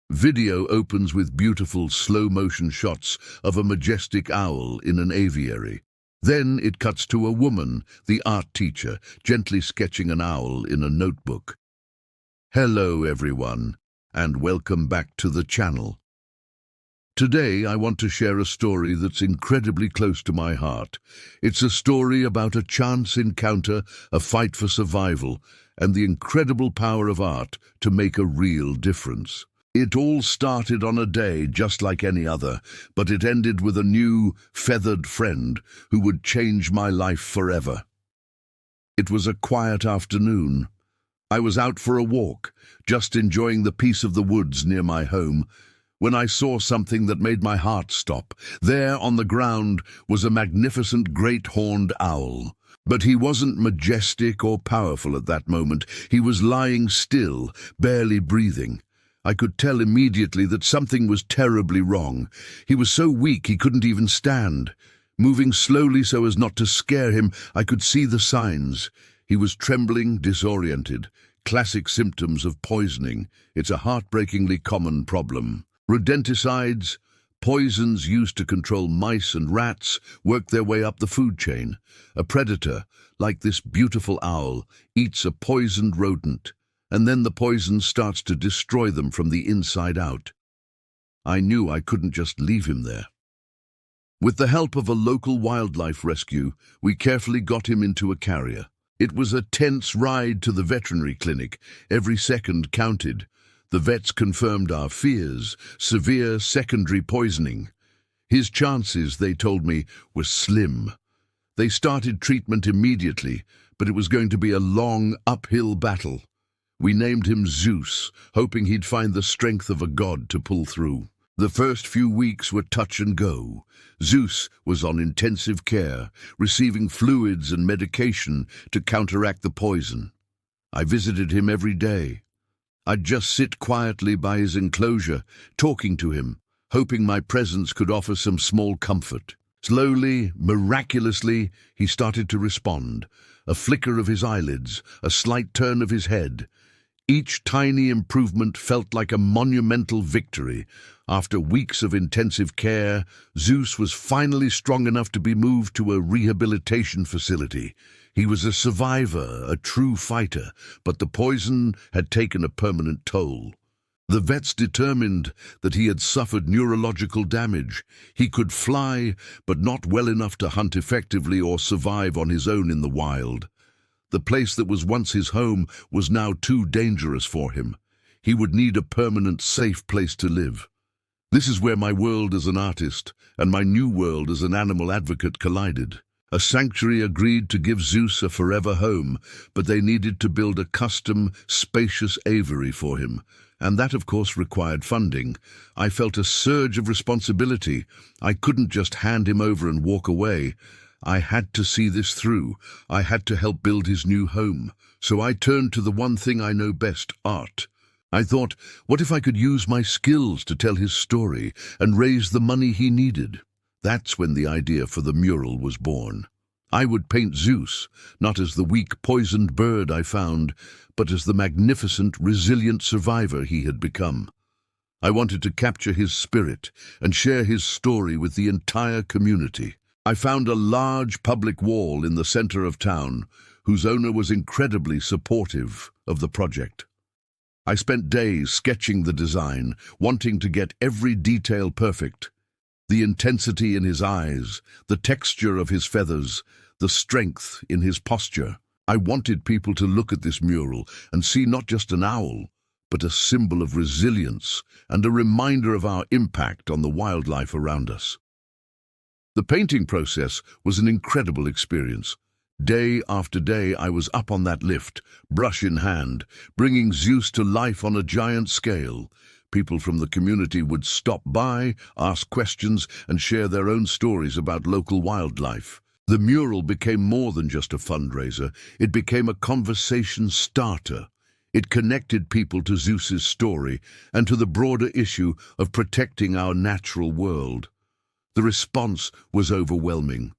Video opens with beautiful slow-motion shots of a majestic owl in an aviary. Then it cuts to a woman, the art teacher, gently sketching an owl in a notebook. Hello everyone, and welcome back to the channel. Today I want to share a story that's incredibly close to my heart. It's a story about a chance encounter, a fight for survival, and the incredible power of art to make a real difference. It all started on a day just like any other, but it ended with a new, feathered friend who would change my life forever. It was a quiet afternoon. I was out for a walk, just enjoying the peace of the woods near my home, when I saw something that made my heart stop. There on the ground was a magnificent great-horned owl. But he wasn't majestic or powerful at that moment. He was lying still, barely breathing. I could tell immediately that something was terribly wrong. He was so weak he couldn't even stand. Moving slowly so as not to scare him, I could see the signs. He was trembling, disoriented. Classic symptoms of poisoning. It's a heartbreakingly common problem. Rodenticides, poisons used to control mice and rats, work their way up the food chain. A predator, like this beautiful owl, eats a poisoned rodent, and then the poison starts to destroy them from the inside out. I knew I couldn't just leave him there. With the help of a local wildlife rescue, we carefully got him into a carrier. It was a tense ride to the veterinary clinic. Every second counted. The vets confirmed our fears: severe secondary poisoning. His chances, they told me, were slim. They started treatment immediately, but it was going to be a long, uphill battle. We named him Zeus, hoping he'd find the strength of a god to pull through. The first few weeks were touch and go. Zeus was on intensive care, receiving fluids and medication to counteract the poison. I visited him every day. I'd just sit quietly by his enclosure, talking to him, hoping my presence could offer some small comfort. Slowly, miraculously, he started to respond. A flicker of his eyelids, a slight turn of his head. Each tiny improvement felt like a monumental victory. After weeks of intensive care, Zeus was finally strong enough to be moved to a rehabilitation facility. He was a survivor, a true fighter, but the poison had taken a permanent toll. The vets determined that he had suffered neurological damage. He could fly, but not well enough to hunt effectively or survive on his own in the wild. The place that was once his home was now too dangerous for him. He would need a permanent, safe place to live. This is where my world as an artist and my new world as an animal advocate collided. A sanctuary agreed to give Zeus a forever home, but they needed to build a custom, spacious aviary for him. And that, of course, required funding. I felt a surge of responsibility. I couldn't just hand him over and walk away. I had to see this through. I had to help build his new home. So I turned to the one thing I know best, art. I thought, what if I could use my skills to tell his story and raise the money he needed? That's when the idea for the mural was born. I would paint Zeus, not as the weak, poisoned bird I found, but as the magnificent, resilient survivor he had become. I wanted to capture his spirit and share his story with the entire community. I found a large public wall in the center of town, whose owner was incredibly supportive of the project. I spent days sketching the design, wanting to get every detail perfect. The intensity in his eyes, the texture of his feathers, the strength in his posture. I wanted people to look at this mural and see not just an owl, but a symbol of resilience and a reminder of our impact on the wildlife around us. The painting process was an incredible experience. Day after day I was up on that lift, brush in hand, bringing Zeus to life on a giant scale. People from the community would stop by, ask questions, and share their own stories about local wildlife. The mural became more than just a fundraiser. It became a conversation starter. It connected people to Zeus's story and to the broader issue of protecting our natural world. The response was overwhelming.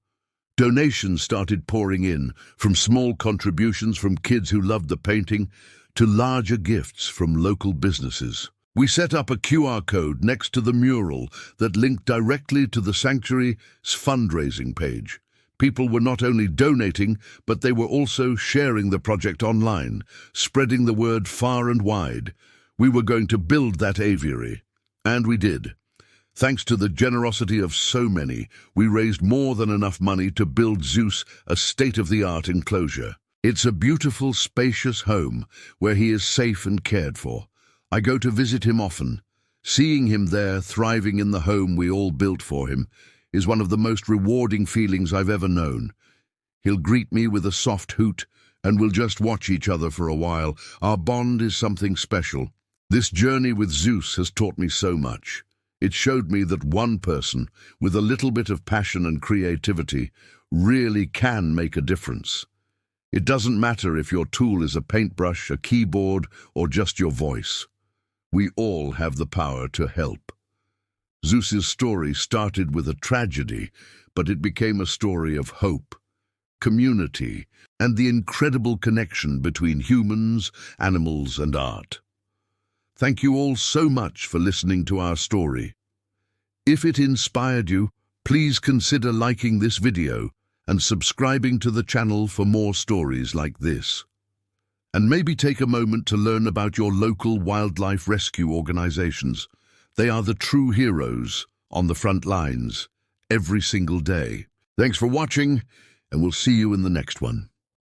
Donations started pouring in, from small contributions from kids who loved the painting to larger gifts from local businesses. We set up a QR code next to the mural that linked directly to the sanctuary's fundraising page. People were not only donating, but they were also sharing the project online, spreading the word far and wide. We were going to build that aviary. And we did. Thanks to the generosity of so many, we raised more than enough money to build Zeus a state-of-the-art enclosure. It's a beautiful, spacious home where he is safe and cared for. I go to visit him often. Seeing him there, thriving in the home we all built for him, is one of the most rewarding feelings I've ever known. He'll greet me with a soft hoot, and we'll just watch each other for a while. Our bond is something special. This journey with Zeus has taught me so much. It showed me that one person, with a little bit of passion and creativity, really can make a difference. It doesn't matter if your tool is a paintbrush, a keyboard, or just your voice. We all have the power to help. Zeus's story started with a tragedy, but it became a story of hope, community, and the incredible connection between humans, animals, and art. Thank you all so much for listening to our story. If it inspired you, please consider liking this video and subscribing to the channel for more stories like this. And maybe take a moment to learn about your local wildlife rescue organizations. They are the true heroes on the front lines every single day. Thanks for watching, and we'll see you in the next one.